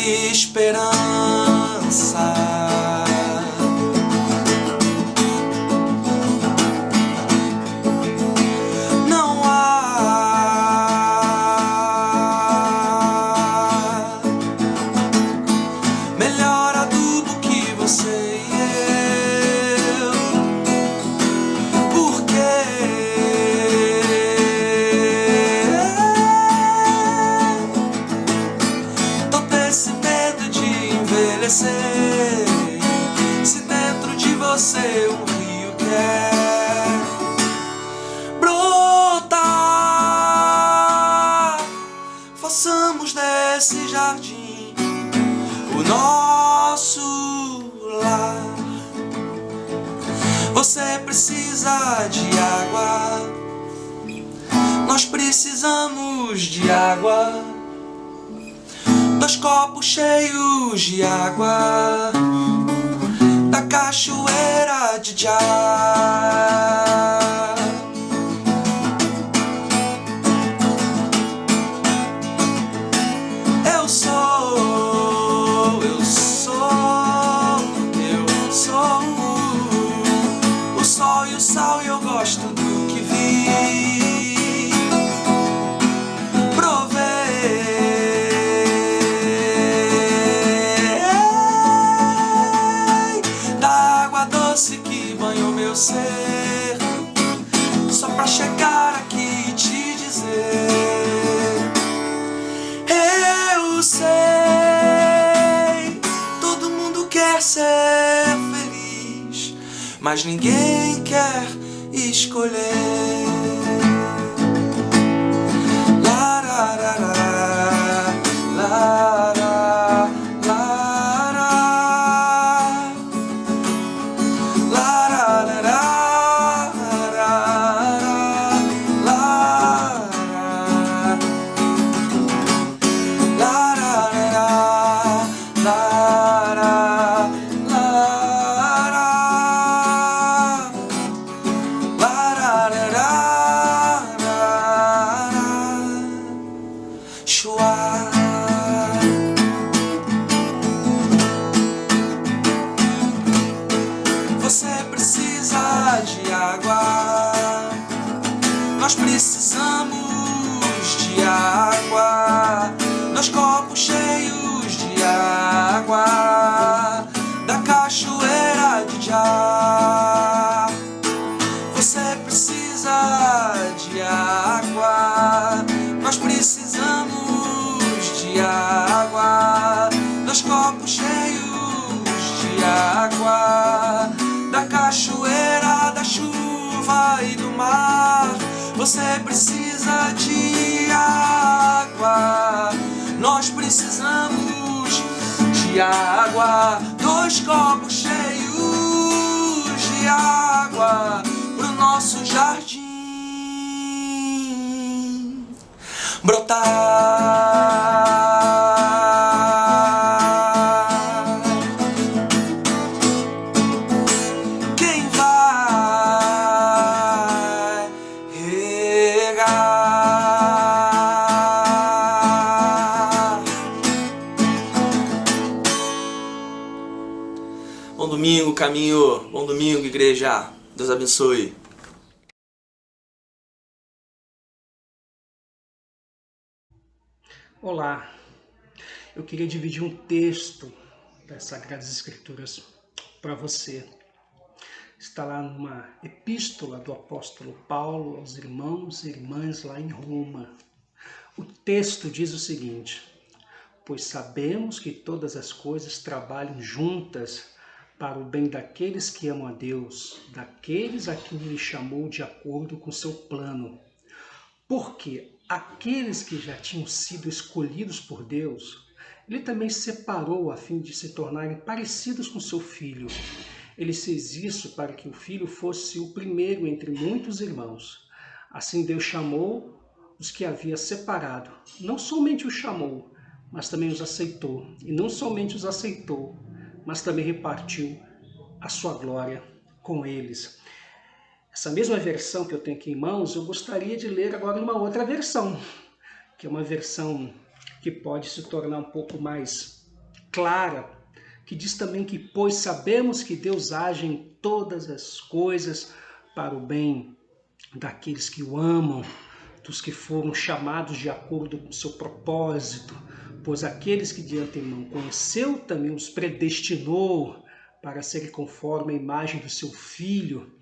esperança. Não há melhor adubo que você e eu, porque todo esse medo de envelhecer, se dentro de você um rio quer brotar, façamos desse jardim o nosso lar. Você precisa de água, nós precisamos de água. 2 copos cheios de água da cachoeira de Já. Eu sou o sol e o sal, e eu gosto do que vi. Provei da água doce que banhou meu ser, só pra chegar aqui e te dizer: eu sei, todo mundo quer ser feliz, mas ninguém quer escolher. Lararara, lara, lara, lararara, lara, lararara, lara, Chua. Você precisa de água, nós precisamos de água. 2 copos cheios de água da cachoeira de Já. Você precisa de água, nós precisamos de água. 2 copos cheios de água da cachoeira, da chuva e do mar. Você precisa de água, nós precisamos de água. 2 copos cheios de água pro nosso jardim brotar. Quem vai regar? Bom domingo, caminho. Bom domingo, igreja. Deus abençoe. Olá, eu queria dividir um texto das Sagradas Escrituras para você. Está lá numa epístola do apóstolo Paulo aos irmãos e irmãs lá em Roma. O texto diz o seguinte: pois sabemos que todas as coisas trabalham juntas para o bem daqueles que amam a Deus, daqueles a quem Ele chamou de acordo com seu plano. Porque aqueles que já tinham sido escolhidos por Deus, Ele também separou a fim de se tornarem parecidos com seu Filho. Ele fez isso para que o Filho fosse o primeiro entre muitos irmãos. Assim Deus chamou os que havia separado. Não somente os chamou, mas também os aceitou. E não somente os aceitou, mas também repartiu a sua glória com eles. Essa mesma versão que eu tenho aqui em mãos, eu gostaria de ler agora numa outra versão, que é uma versão que pode se tornar um pouco mais clara, que diz também que, pois sabemos que Deus age em todas as coisas para o bem daqueles que o amam, dos que foram chamados de acordo com o seu propósito, pois aqueles que de antemão conheceu também os predestinou para serem conforme a imagem do seu Filho,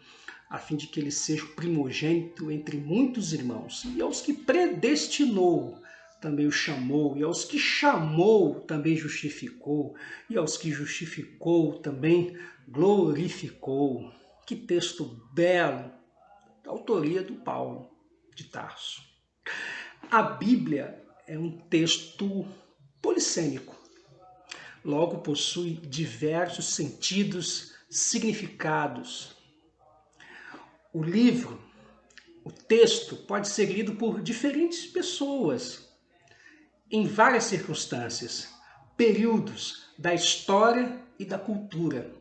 a fim de que ele seja o primogênito entre muitos irmãos. E aos que predestinou, também o chamou, e aos que chamou, também justificou, e aos que justificou, também glorificou. Que texto belo, da autoria do Paulo de Tarso. A Bíblia é um texto polissêmico, logo possui diversos sentidos, significados. O livro, o texto, pode ser lido por diferentes pessoas, em várias circunstâncias, períodos da história e da cultura.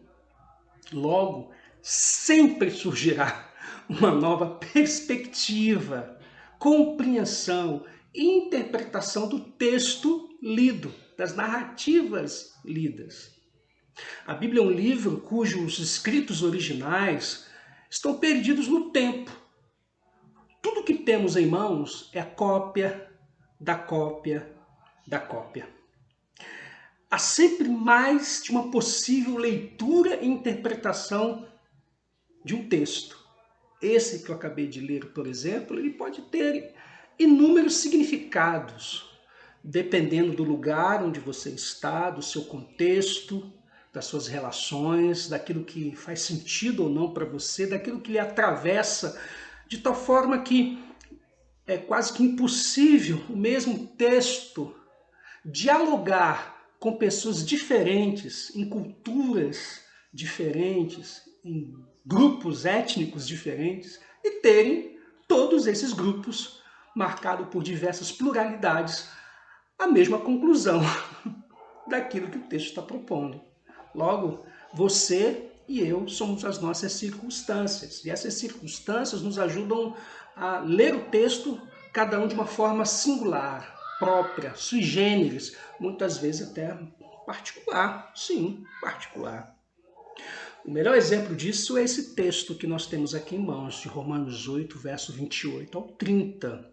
Logo, sempre surgirá uma nova perspectiva, compreensão e interpretação do texto lido, das narrativas lidas. A Bíblia é um livro cujos escritos originais estão perdidos no tempo. Tudo que temos em mãos é a cópia da cópia da cópia. Há sempre mais de uma possível leitura e interpretação de um texto. Esse que eu acabei de ler, por exemplo, ele pode ter inúmeros significados, dependendo do lugar onde você está, do seu contexto, das suas relações, daquilo que faz sentido ou não para você, daquilo que lhe atravessa, de tal forma que é quase que impossível o mesmo texto dialogar com pessoas diferentes, em culturas diferentes, em grupos étnicos diferentes, e terem todos esses grupos, marcados por diversas pluralidades, a mesma conclusão daquilo que o texto está propondo. Logo, você e eu somos as nossas circunstâncias, e essas circunstâncias nos ajudam a ler o texto, cada um de uma forma singular, própria, sui generis, muitas vezes até particular, sim, particular. O melhor exemplo disso é esse texto que nós temos aqui em mãos, de Romanos 8, verso 28 ao 30.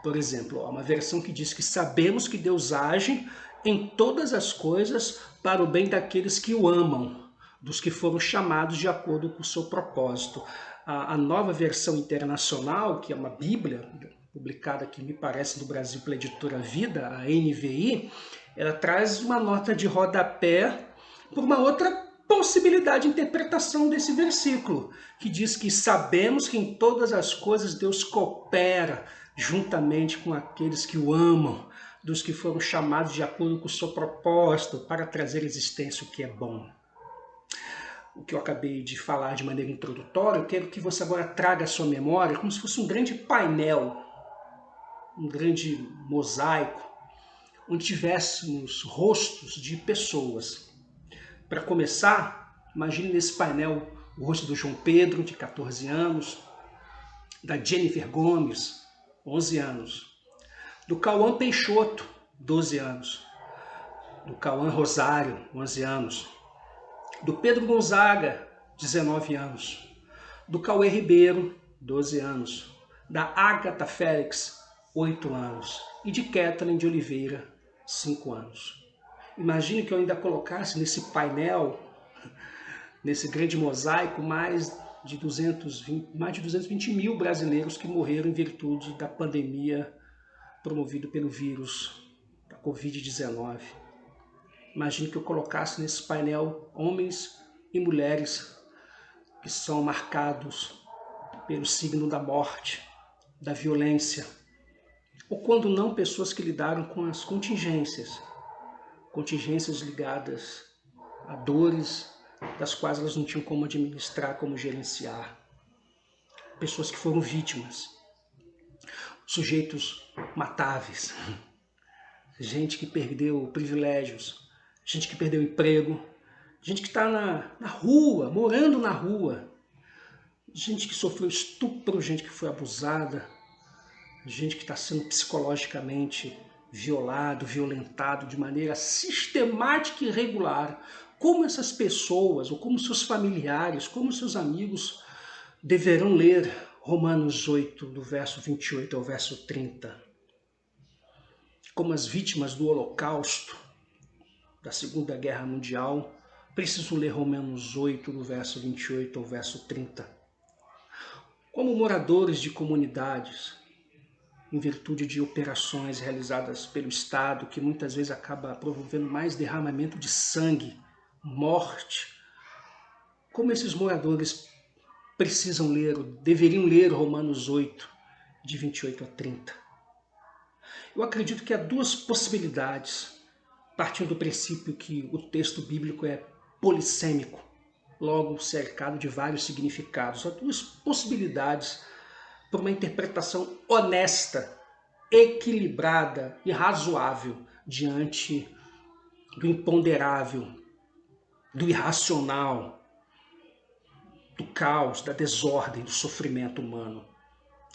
Por exemplo, há uma versão que diz que sabemos que Deus age em todas as coisas para o bem daqueles que o amam, dos que foram chamados de acordo com o seu propósito. A nova versão internacional, que é uma Bíblia, publicada aqui, me parece, no Brasil pela editora Vida, a NVI, ela traz uma nota de rodapé por uma outra possibilidade de interpretação desse versículo, que diz que sabemos que em todas as coisas Deus coopera juntamente com aqueles que o amam, dos que foram chamados de acordo com o seu propósito para trazer à existência o que é bom. O que eu acabei de falar de maneira introdutória, eu quero que você agora traga à sua memória como se fosse um grande painel, um grande mosaico, onde tivéssemos rostos de pessoas. Para começar, imagine nesse painel o rosto do João Pedro, de 14 anos, da Jennifer Gomes, 11 anos, do Cauã Peixoto, 12 anos, do Cauã Rosário, 11 anos, do Pedro Gonzaga, 19 anos, do Cauê Ribeiro, 12 anos, da Agatha Félix, 8 anos, e de Kathleen de Oliveira, 5 anos. Imagine que eu ainda colocasse nesse painel, nesse grande mosaico, mais de 220 mil brasileiros que morreram em virtude da pandemia promovida pelo vírus da Covid-19. Imagine que eu colocasse nesse painel homens e mulheres que são marcados pelo signo da morte, da violência, ou quando não, pessoas que lidaram com as contingências ligadas a dores das quais elas não tinham como administrar, como gerenciar. Pessoas que foram vítimas, sujeitos matáveis, gente que perdeu privilégios, gente que perdeu emprego, gente que está na rua, morando na rua, gente que sofreu estupro, gente que foi abusada, gente que está sendo psicologicamente violado, violentado de maneira sistemática e regular, como essas pessoas, ou como seus familiares, como seus amigos deverão ler Romanos 8, do verso 28 ao verso 30. Como as vítimas do Holocausto, da Segunda Guerra Mundial, precisam ler Romanos 8, do verso 28 ao verso 30. Como moradores de comunidades, em virtude de operações realizadas pelo Estado, que muitas vezes acaba promovendo mais derramamento de sangue, morte, como esses moradores precisam ler, deveriam ler Romanos 8, de 28 a 30. Eu acredito que há duas possibilidades, partindo do princípio que o texto bíblico é polissêmico, logo cercado de vários significados. Há duas possibilidades para uma interpretação honesta, equilibrada e razoável diante do imponderável, do irracional, do caos, da desordem, do sofrimento humano.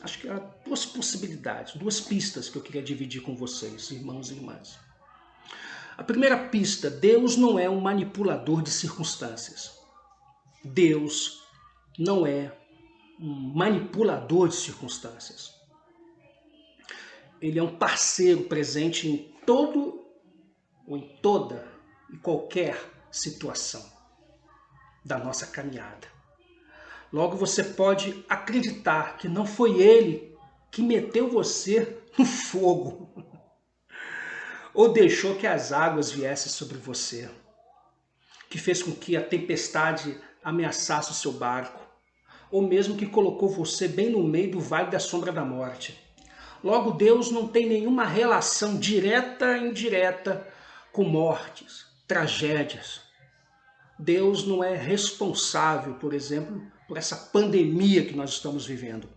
Acho que há duas possibilidades, duas pistas que eu queria dividir com vocês, irmãos e irmãs. A primeira pista: Deus não é um manipulador de circunstâncias. Deus não é um manipulador de circunstâncias. Ele é um parceiro presente em todo ou em toda e qualquer situação da nossa caminhada. Logo, você pode acreditar que não foi ele que meteu você no fogo ou deixou que as águas viessem sobre você, que fez com que a tempestade ameaçasse o seu barco, ou mesmo que colocou você bem no meio do vale da sombra da morte. Logo, Deus não tem nenhuma relação direta e indireta com mortes, tragédias. Deus não é responsável, por exemplo, por essa pandemia que nós estamos vivendo.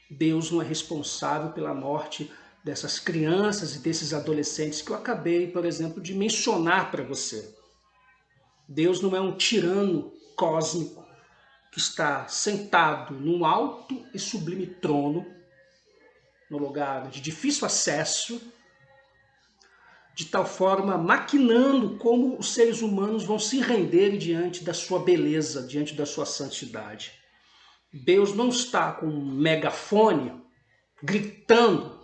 Deus não é responsável pela morte dessas crianças e desses adolescentes que eu acabei, por exemplo, de mencionar para você. Deus não é um tirano cósmico que está sentado num alto e sublime trono, no lugar de difícil acesso, de tal forma maquinando como os seres humanos vão se render diante da sua beleza, diante da sua santidade. Deus não está com um megafone gritando,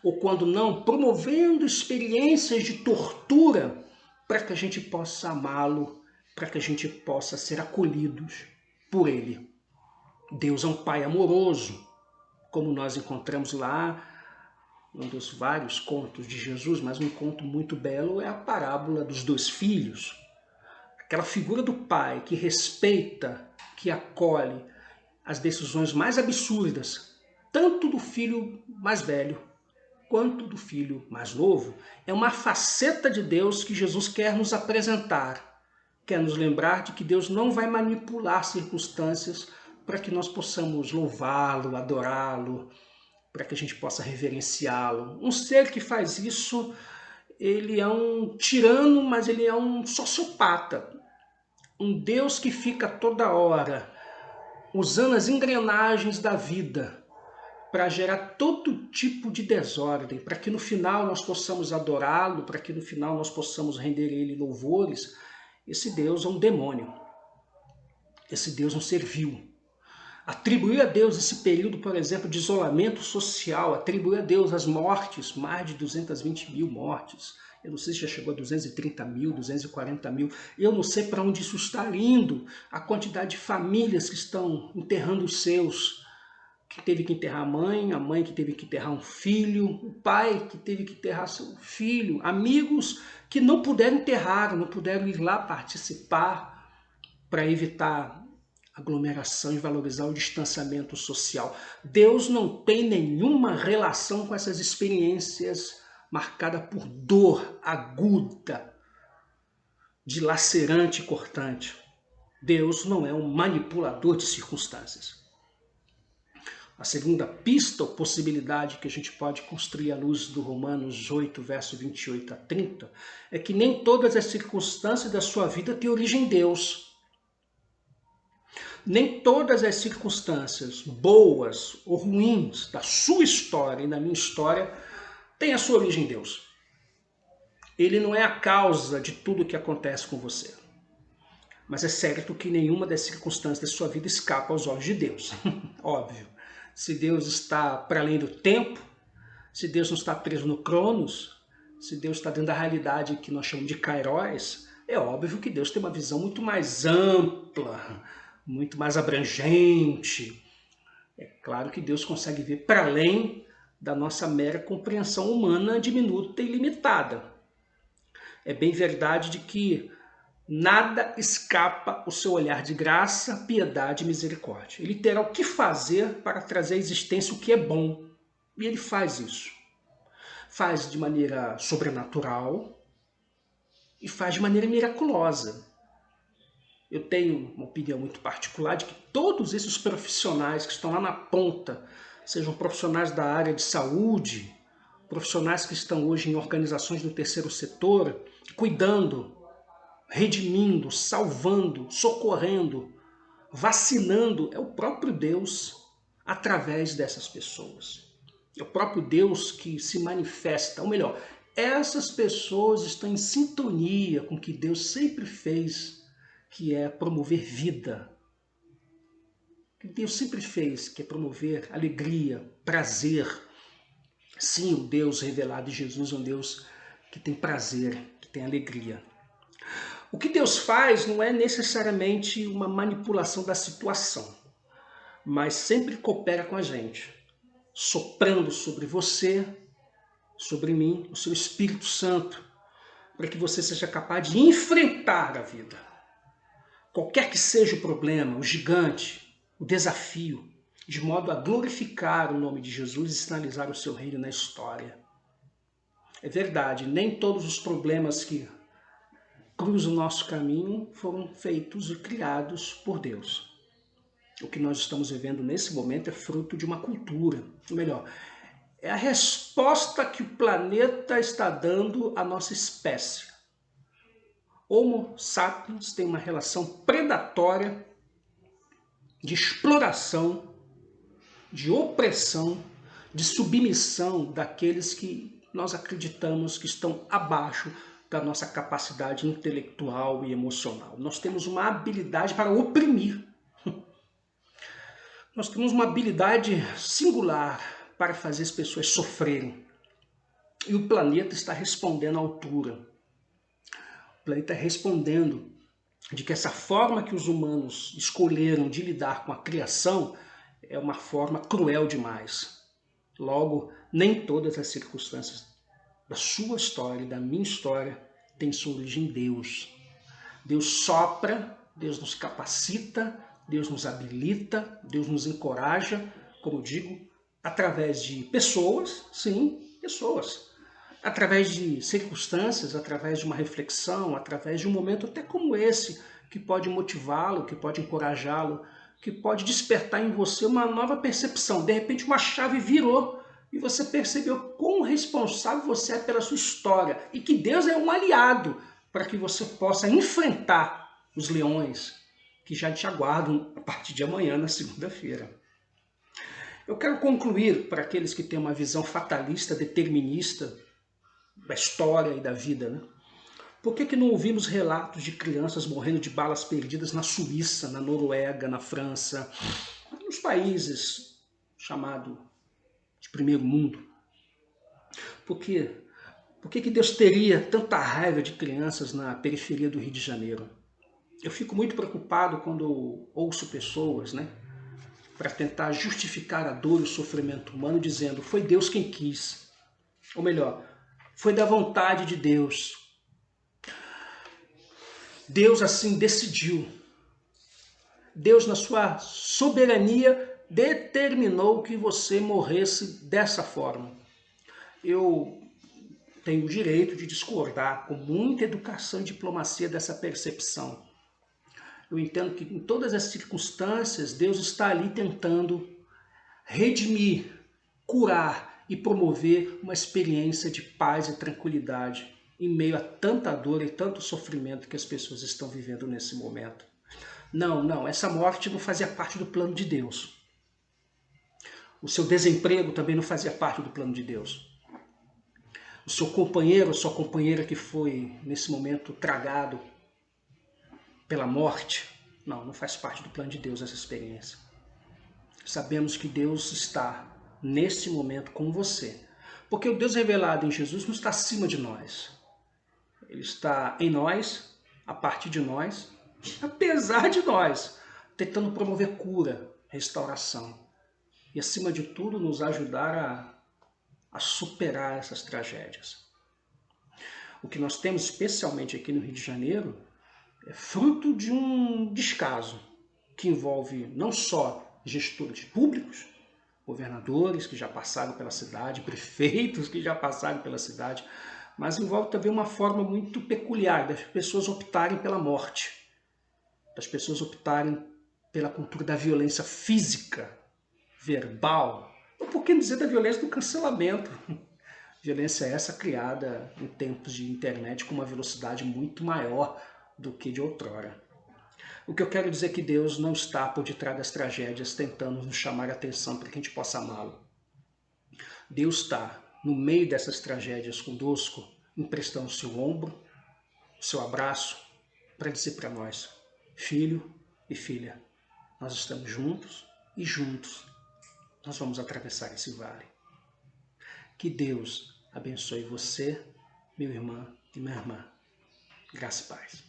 ou quando não, promovendo experiências de tortura para que a gente possa amá-lo, para que a gente possa ser acolhidos por ele. Deus é um Pai amoroso, como nós encontramos lá um dos vários contos de Jesus, mas um conto muito belo é a parábola dos dois filhos. Aquela figura do pai que respeita, que acolhe as decisões mais absurdas, tanto do filho mais velho quanto do filho mais novo, é uma faceta de Deus que Jesus quer nos apresentar, quer nos lembrar de que Deus não vai manipular circunstâncias para que nós possamos louvá-lo, adorá-lo, para que a gente possa reverenciá-lo. Um ser que faz isso, ele é um tirano, mas ele é um sociopata. Um Deus que fica toda hora usando as engrenagens da vida para gerar todo tipo de desordem, para que no final nós possamos adorá-lo, para que no final nós possamos render a ele louvores. Esse Deus é um demônio. Esse Deus não serviu. Atribuir a Deus esse período, por exemplo, de isolamento social, atribuir a Deus as mortes, mais de 220 mil mortes. Eu não sei se já chegou a 230 mil, 240 mil. Eu não sei para onde isso está indo. A quantidade de famílias que estão enterrando os seus, que teve que enterrar a mãe que teve que enterrar um filho, o pai que teve que enterrar seu filho, amigos que não puderam enterrar, não puderam ir lá participar para evitar aglomeração e valorizar o distanciamento social. Deus não tem nenhuma relação com essas experiências marcadas por dor aguda, dilacerante e cortante. Deus não é um manipulador de circunstâncias. A segunda pista ou possibilidade que a gente pode construir à luz do Romanos 8, verso 28 a 30, é que nem todas as circunstâncias da sua vida têm origem em Deus. Nem todas as circunstâncias boas ou ruins da sua história e da minha história tem a sua origem em Deus. Ele não é a causa de tudo o que acontece com você. Mas é certo que nenhuma das circunstâncias da sua vida escapa aos olhos de Deus. Óbvio. Se Deus está para além do tempo, se Deus não está preso no Cronos, se Deus está dentro da realidade que nós chamamos de Kairos, é óbvio que Deus tem uma visão muito mais ampla, muito mais abrangente. É claro que Deus consegue ver para além da nossa mera compreensão humana diminuta e limitada. É bem verdade de que nada escapa ao seu olhar de graça, piedade e misericórdia. Ele terá o que fazer para trazer à existência o que é bom. E ele faz isso. Faz de maneira sobrenatural e faz de maneira miraculosa. Eu tenho uma opinião muito particular de que todos esses profissionais que estão lá na ponta, sejam profissionais da área de saúde, profissionais que estão hoje em organizações do terceiro setor, cuidando, redimindo, salvando, socorrendo, vacinando, é o próprio Deus através dessas pessoas. É o próprio Deus que se manifesta, ou melhor, essas pessoas estão em sintonia com o que Deus sempre fez, que é promover vida. O que Deus sempre fez, que é promover alegria, prazer. Sim, o Deus revelado em Jesus é um Deus que tem prazer, que tem alegria. O que Deus faz não é necessariamente uma manipulação da situação, mas sempre coopera com a gente, soprando sobre você, sobre mim, o seu Espírito Santo, para que você seja capaz de enfrentar a vida. Qualquer que seja o problema, o gigante, o desafio, de modo a glorificar o nome de Jesus e sinalizar o seu reino na história. É verdade, nem todos os problemas que cruzam o nosso caminho foram feitos e criados por Deus. O que nós estamos vivendo nesse momento é fruto de uma cultura, ou melhor, é a resposta que o planeta está dando à nossa espécie. Homo sapiens tem uma relação predatória de exploração, de opressão, de submissão daqueles que nós acreditamos que estão abaixo da nossa capacidade intelectual e emocional. Nós temos uma habilidade para oprimir. Nós temos uma habilidade singular para fazer as pessoas sofrerem. E o planeta está respondendo à altura. O planeta está respondendo de que essa forma que os humanos escolheram de lidar com a criação é uma forma cruel demais. Logo, nem todas as circunstâncias da sua história e da minha história têm sua origem em Deus. Deus sopra, Deus nos capacita, Deus nos habilita, Deus nos encoraja, como eu digo, através de pessoas, sim, pessoas. Através de circunstâncias, através de uma reflexão, através de um momento até como esse, que pode motivá-lo, que pode encorajá-lo, que pode despertar em você uma nova percepção. De repente uma chave virou e você percebeu quão responsável você é pela sua história e que Deus é um aliado para que você possa enfrentar os leões que já te aguardam a partir de amanhã, na segunda-feira. Eu quero concluir para aqueles que têm uma visão fatalista, determinista da história e da vida, né? Por que não ouvimos relatos de crianças morrendo de balas perdidas na Suíça, na Noruega, na França, nos países chamados de primeiro mundo? Por que Deus teria tanta raiva de crianças na periferia do Rio de Janeiro? Eu fico muito preocupado quando eu ouço pessoas, né, para tentar justificar a dor e o sofrimento humano, dizendo foi Deus quem quis. Ou melhor, foi da vontade de Deus. Deus assim decidiu. Deus, na sua soberania, determinou que você morresse dessa forma. Eu tenho o direito de discordar com muita educação e diplomacia dessa percepção. Eu entendo que em todas as circunstâncias, Deus está ali tentando redimir, curar e promover uma experiência de paz e tranquilidade em meio a tanta dor e tanto sofrimento que as pessoas estão vivendo nesse momento. Não, essa morte não fazia parte do plano de Deus. O seu desemprego também não fazia parte do plano de Deus. o seu companheiro ou sua companheira que foi, nesse momento, tragado pela morte. Não faz parte do plano de Deus essa experiência. Sabemos que Deus está, neste momento, com você. Porque o Deus revelado em Jesus não está acima de nós. Ele está em nós, a partir de nós, apesar de nós, tentando promover cura, restauração. E, acima de tudo, nos ajudar a superar essas tragédias. O que nós temos, especialmente aqui no Rio de Janeiro, é fruto de um descaso que envolve não só gestores públicos, governadores que já passaram pela cidade, prefeitos que já passaram pela cidade, mas envolve também uma forma muito peculiar das pessoas optarem pela morte, das pessoas optarem pela cultura da violência física, verbal, ou por que dizer da violência do cancelamento. Violência essa criada em tempos de internet com uma velocidade muito maior do que de outrora. O que eu quero dizer é que Deus não está por detrás das tragédias tentando nos chamar a atenção para que a gente possa amá-lo. Deus está no meio dessas tragédias conosco, emprestando o seu ombro, o seu abraço, para dizer para nós, filho e filha, nós estamos juntos e juntos nós vamos atravessar esse vale. Que Deus abençoe você, meu irmão e minha irmã. Graça e paz.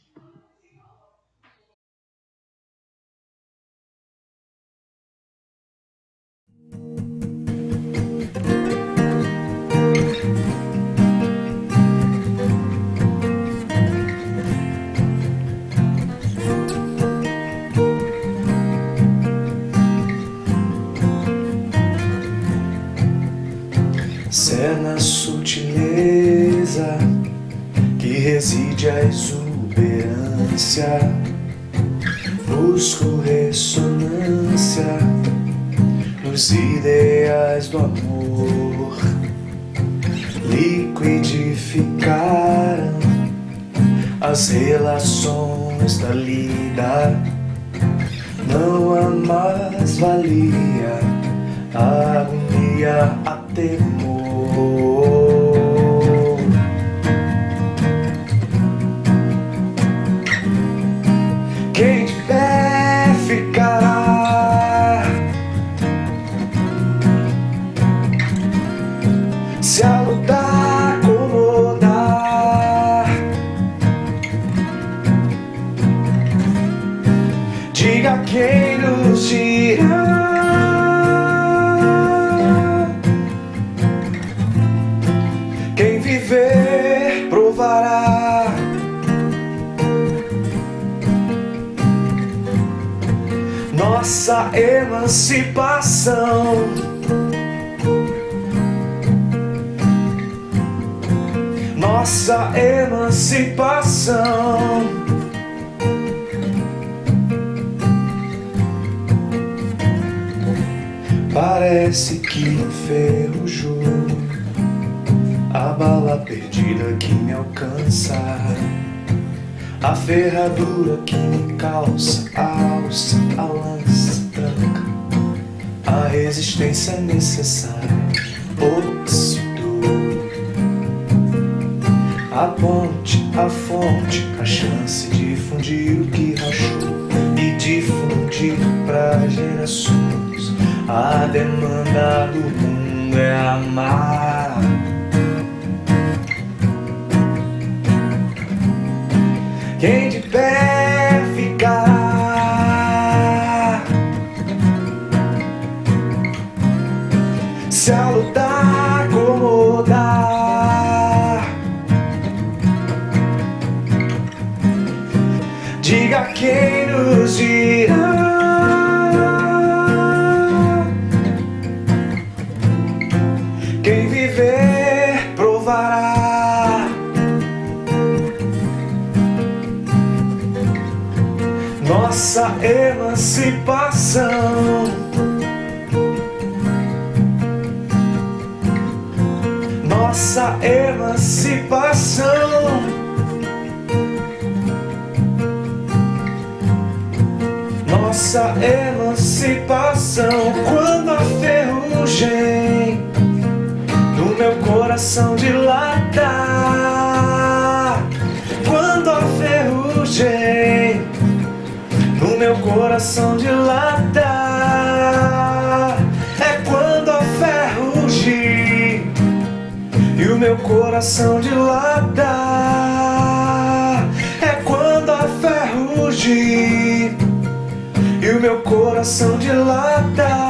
É na sutileza que reside a exuberância. Busco ressonância nos ideais do amor. Liquidificaram as relações da lida. Não há mais valia, a agonia, a temor. Quem de pé ficará, se a luta acomodar. Diga quem nos dirá. Quem viver provará. Nossa emancipação. Nossa emancipação. Parece que enferrujou a bala perdida que me alcança, a ferradura que me calça, alça, a lança tranca, a resistência necessária, oxidou. A ponte, a fonte, a chance de fundir o que rachou e difundir para gerações. A demanda do mundo é amar. Quem de pé ficará, se a luta acomodar. Diga quem nos dirá. Quem viver provará. Nossa emancipação. Nossa emancipação. Nossa emancipação. Quando a ferrugem do meu coração dilata quando a ferrugem no meu coração dilata. É quando a ferrugem e o meu coração dilata. É quando a ferrugem e o meu coração dilata.